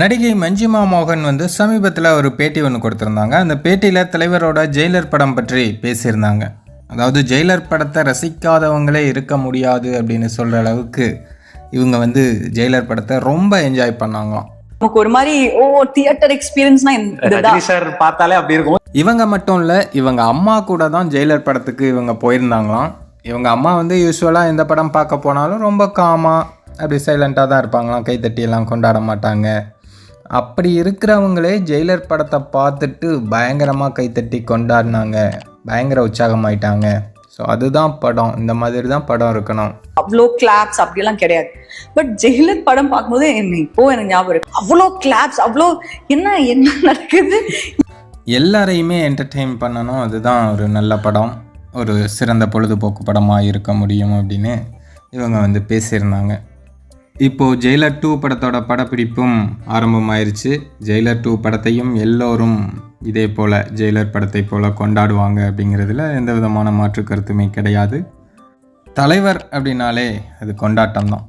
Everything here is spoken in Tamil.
நடிகை மஞ்சிமா மோகன் வந்து சமீபத்தில் ஒரு பேட்டி ஒன்று கொடுத்துருந்தாங்க. அந்த பேட்டியில் தலைவரோட ஜெயிலர் படம் பற்றி பேசியிருந்தாங்க. அதாவது ஜெயிலர் படத்தை ரசிக்காதவங்களே இருக்க முடியாது அப்படின்னு சொல்கிற அளவுக்கு இவங்க வந்து ஜெயிலர் படத்தை ரொம்ப என்ஜாய் பண்ணாங்களாம். நமக்கு ஒரு மாதிரி தியேட்டர் எக்ஸ்பீரியன்ஸ்னா ரஜினி சார் பார்த்தாலே அப்படி இருக்கும். இவங்க மட்டும் இல்லை, இவங்க அம்மா கூட தான் ஜெயிலர் படத்துக்கு இவங்க போயிருந்தாங்களாம். இவங்க அம்மா வந்து யூஸ்வலாக எந்த படம் பார்க்க போனாலும் ரொம்ப காமாக அப்படி சைலண்ட்டாக தான் இருப்பாங்களாம், கைத்தட்டியெல்லாம் கொண்டாட மாட்டாங்க. அப்படி இருக்கிறவங்களே ஜெயிலர் படத்தை பார்த்துட்டு பயங்கரமாக கைத்தட்டி கொண்டாடினாங்க, பயங்கர உற்சாகமாயிட்டாங்க. ஸோ அதுதான் படம், இந்த மாதிரி தான் படம் இருக்கணும். அவ்வளோ கிளாப்ஸ் அப்படியெல்லாம் கிடையாது. பட் ஜெயிலர் படம் பார்க்கும்போது இப்போ எனக்கு ஞாபகம் இருக்கு, அவ்வளோ கிளாப்ஸ், அவ்வளோ என்ன நடக்குது. எல்லாரையுமே என்டர்டெயின் பண்ணணும், அதுதான் ஒரு நல்ல படம், ஒரு சிறந்த பொழுதுபோக்கு படமாக இருக்க முடியும் அப்படின்னு இவங்க வந்து பேசியிருந்தாங்க. இப்போது ஜெயிலர் 2 படத்தோட படப்பிடிப்பும் ஆரம்பமாயிருச்சு. ஜெயிலர் 2 படத்தையும் எல்லோரும் இதே போல் ஜெயிலர் படத்தை போல் கொண்டாடுவாங்க அப்படிங்கிறதுல எந்த விதமான மாற்று கருத்துமே கிடையாது. தலைவர் அப்படின்னாலே அது கொண்டாட்டம் தான்.